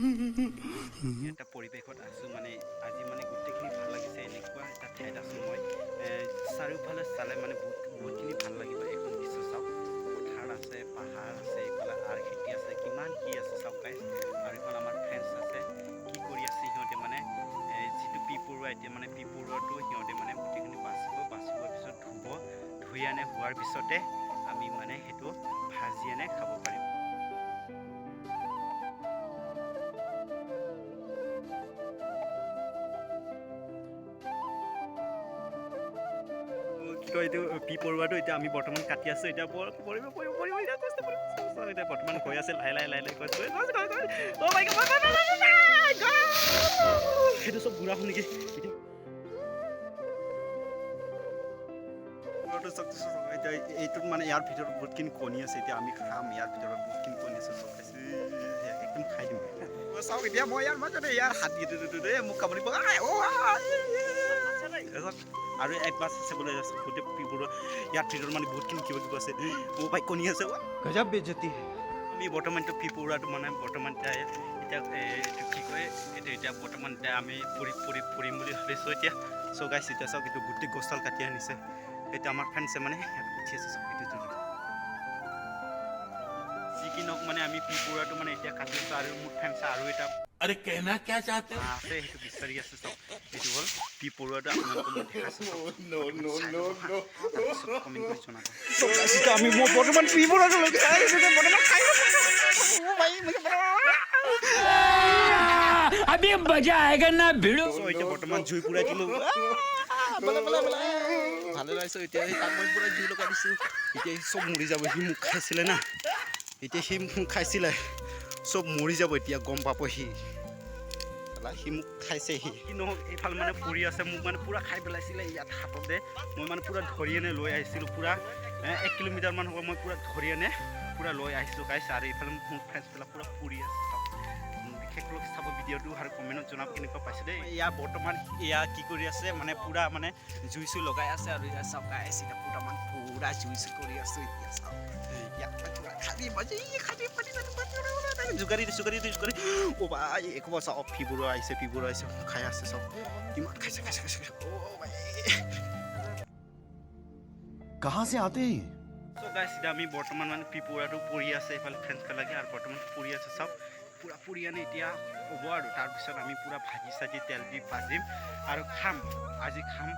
এটা পৰিৱেশত আছোঁ মানে আজি মানে গোটেইখিনি ভাল লাগিছে এনেকুৱা এটা ঠাইত আছোঁ মই চাৰিওফালে চালে মানে বহুতখিনি ভাল লাগিব এইখন দৃশ্য চাওক পথাৰ আছে পাহাৰ আছে এইফালে আৰ খেতি আছে কিমান কি আছে চাওক গাইজ আৰু এইখন আমাৰ ফ্ৰেণ্ডছ আছে কি কৰি আছে সিহঁতে মানে যিটো পিপৰুৱা এতিয়া মানে পিপৰুৱাটো সিহঁতে মানে গোটেইখিনি বাচিবৰ পিছত ধুই আনে হোৱাৰ পিছতে আমি মানে সেইটো ভাজি আনে খাব পাৰিম কি কয় এইটো পিপৰুৱাটো এতিয়া আমি বৰ্তমান কাটি আছোঁ এতিয়া এতিয়া বৰ্তমান গৈ আছে লাহে কৈছোঁ সেইটো চব ঘূৰা শুনিকি এতিয়া এতিয়া এইটোত মানে ইয়াৰ ভিতৰত বহুতখিনি কণী আছে এতিয়া আমি খাম ইয়াৰ ভিতৰত বহুতখিনি কণী আছে চব খাইছোঁ একদম খাই দিম চাওক এতিয়া মই ইয়াৰ মাজতে ইয়াৰ হাতী মোক কামুৰিব আৰু এক মাছ আছে বোলে গোটেই পিপৰুৱা ইয়াৰ ভিতৰত মানে বহুতখিনি কিবা কিবা আছে ভাই কণী আছে গজব বেজতি আমি বৰ্তমানটো পিপৰুৱাটো মানে বৰ্তমান এতিয়া এইটো কি কয় এইটো এতিয়া বৰ্তমান এতিয়া আমি ফুৰিম বুলি ভাবিছোঁ এতিয়া চ' গাইছ এতিয়া চাওক এইটো গোটেই গছডাল কাটি আনিছে সেইটো আমাৰ ফ্ৰেণ্ডছে মানে উঠি আছে চাওক এইটো যি কি নহওক মানে আমি পিপৰুৱাটো মানে এতিয়া কাটি আছোঁ আৰু মোৰ ফ্ৰেণ্ডছে আৰু এটা अरे कहना क्या चाहते हैं আছে সেইটো বিচাৰি আছে চাওক এইটো হ'ল পিপৰুৱাটো আপোনালোকক মই দেখাইছোঁ কমেণ্ট কৰি জনাব আমি মই বৰ্তমান পিপৰুৱাটো अभी मजा आएगा ना भिड़ो এতিয়া বৰ্তমান জুই পুৰাই দিলোঁ ভালে লাগিছে এতিয়া সেই তাক মই পুৰা জুই লগাই দিছোঁ এতিয়া চব মৰি যাব সি মোক খাইছিলে না এতিয়া সি মোক খাইছিলে চব মৰি যাব এতিয়া গম পাব সি মোক খাইছে সি কি নহওক এইফালে মানে ফুৰি আছে মোক মানে পূৰা খাই পেলাইছিলে ইয়াত হাততে মই মানে পূৰা ধৰি আনে লৈ আহিছিলোঁ পূৰা 1 কিলোমিটাৰমান হ'ব মই পূৰা ধৰি আনে পূৰা লৈ আহিছোঁ গাইছ আৰু এইফালে মোৰ ফ্ৰেণ্ডছবিলাক পূৰা ফুৰি আছে চাওক বিশেষকৈ চাব ভিডিঅ'টো আৰু কমেণ্টত জনাব কেনেকুৱা পাইছে দেই ইয়াৰ বৰ্তমান এয়া কি কৰি আছে মানে পূৰা মানে জুই চুই লগাই আছে আৰু ইয়াত চাওক গাইছ এতিয়া পূৰা জুই চুই কৰি আছোঁ এতিয়া চাওক ইয়াত জোগাৰি অ' ভাই একো চাওক পিপৰুৱা আহিছে খাই আছে চাওক কিমান খাইছে कहाँ से आते हैं চ' গাইছ এতিয়া আমি বৰ্তমান মানে পিপৰুৱাটো পৰি আছে এইফালে ফ্ৰেণ্ডছবিলাকে আৰু বৰ্তমান পৰি আছে চাওক পূৰা পৰি আনে এতিয়া হ'ব আৰু তাৰপিছত আমি পূৰা ভাজি চাজি তেল দি ভাজিম আৰু খাম আজি খাম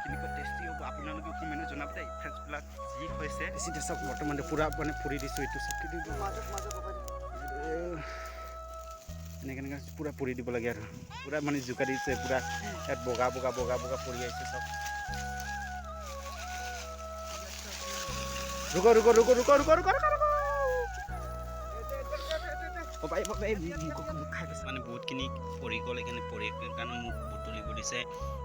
কেনেকুৱা টেষ্টি হ'ব আপোনালোকে কমেণ্টত জনাব দেই ফ্ৰেণ্ডছবিলাক যি হৈছে এতিয়া চাওক বৰ্তমান পূৰা মানে ফুৰি দিছোঁ এইটো চাওক এনেকৈ পূৰা পৰি দিব লাগে আৰু পূৰা মানে জোকাৰি দিছে পূৰা ইয়াত বগা পৰি আহিছে চব ৰুক মানে বহুতখিনি পৰি গ'ল সেইকাৰণে পৰি কাৰণে মোক বুটলিব দিছে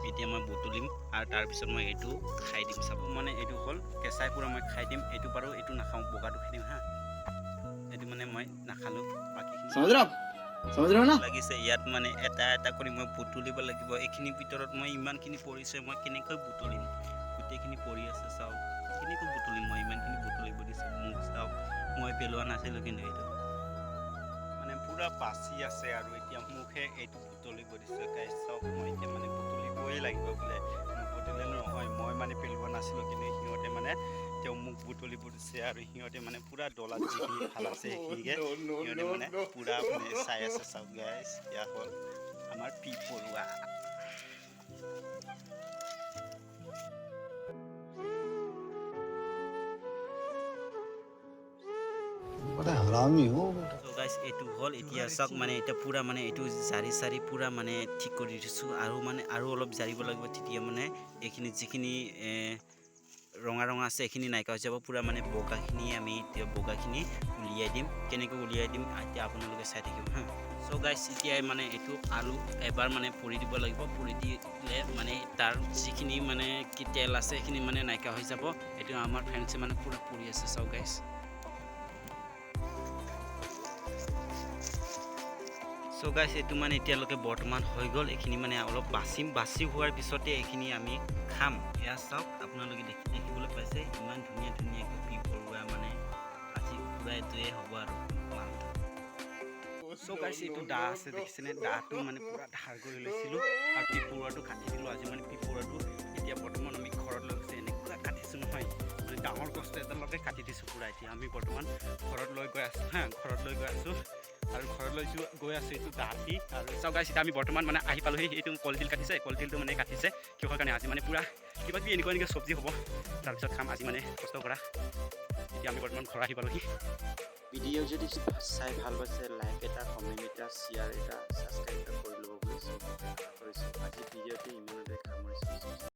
এতিয়া মই বুটলিম আৰু তাৰপিছত মই এইটো খাই দিম চাব মানে এইটো হ'ল কেঁচাই পূৰা মই খাই দিম এইটো বাৰু এইটো নাখাওঁ বগাটো খাই দিম হা এইটো মানে মই নাখালোঁ বাকীখিনি লাগিছে ইয়াত মানে এটা কৰি মই বুটলিব লাগিব এইখিনিৰ ভিতৰত মই ইমানখিনি পৰিছে মই কেনেকৈ বুটলিম গোটেইখিনি পৰি আছে চাওক কেনেকৈ বুটলিম মই ইমানখিনি বুটলিব দিছোঁ মোক চাওক মই পেলোৱা নাছিলোঁ কিন্তু এইটো মানে পূৰা বাচি আছে আৰু এতিয়া মোকহে এইটো বুটলিব দিছে গাইছ চাওক মই এতিয়া মানে বুটলিবই লাগিব বোলে নুবুটলিলে নহয় মই মানে পেলোৱা নাছিলোঁ কিন্তু সিহঁতে মানে তেওঁ মোক বুটলিব দিছে আৰু সিহঁতে মানে পূৰা ডলাত যিখিনি ভাল আছে সেইখিনিকে সিহঁতে মানে পূৰা মানে চাই আছে চাওক গাইছ এয়া হ'ল আমাৰ পিপৰুৱা बड़ा हरामी हो গাইছ এইটো হ'ল এতিয়া চাওক মানে এতিয়া পূৰা মানে এইটো জাৰি পূৰা মানে ঠিক কৰি দিছোঁ আৰু মানে আৰু অলপ জাৰিব লাগিব তেতিয়া মানে এইখিনি যিখিনি ৰঙা আছে এইখিনি নাইকিয়া হৈ যাব পূৰা মানে বগাখিনি আমি এতিয়া বগাখিনি উলিয়াই দিম কেনেকৈ উলিয়াই দিম এতিয়া আপোনালোকে চাই থাকিব হা চ' গাইছ এতিয়া মানে এইটো আলু এবাৰ মানে পুৰি দিব লাগিব পুৰি দিলে মানে তাৰ যিখিনি মানে কি তেল আছে সেইখিনি মানে নাইকিয়া হৈ যাব এইটো আমাৰ ফ্ৰেণ্ডছে মানে পূৰা পুৰি আছে চাওক গাইছ চ' গাইছ এইটো মানে এতিয়ালৈকে বৰ্তমান হৈ গ'ল এইখিনি মানে অলপ বাচি হোৱাৰ পিছতে এইখিনি আমি খাম এয়া চাওক আপোনালোকে দেখিবলৈ পাইছে ইমান ধুনীয়াকৈ পিপৰুৱা মানে আজি পূৰা এইটোৱে হ'ব আৰু চ' চ' গাইছ এইটো দা আছে দেখিছেনে দাটো মানে পূৰা ধাৰ কৰি লৈছিলোঁ আৰু পিপৰুৱাটো কাটি দিলোঁ আজি মানে পিপৰুৱাটো এতিয়া বৰ্তমান আমি ঘৰত লৈ গৈছোঁ এনেকুৱা কাটিছোঁ নহয় মানে ডাঙৰ গছটো এডালকে কাটি দিছোঁ পূৰা এতিয়া আমি বৰ্তমান ঘৰত লৈ গৈ আছোঁ হা ঘৰত লৈ গৈ আছোঁ আৰু ঘৰত গৈ আছোঁ এইটো দাঁতি আৰু চাওক গাইছ এতিয়া আমি বৰ্তমান মানে আহি পালোহি এইটো কলডিল কাটিছে কলডিলটো মানে কাটিছে কিহৰ কাৰণে আজি মানে পূৰা কিবা কিবি এনেকুৱা চব্জি হ'ব তাৰপিছত খাম আজি মানে কষ্ট কৰা এতিয়া আমি বৰ্তমান ঘৰ আহি পালোহি ভিডিঅ' যদি চাই ভাল পাইছে লাইক এটা কমেণ্ট এটা শ্বেয়াৰ এটা ছাবস্ক্ৰাইব এটা কৰি ল'ব বুলি কৰিছোঁ আজি ভিডিঅ'টো ইমানতে সামৰিছোঁ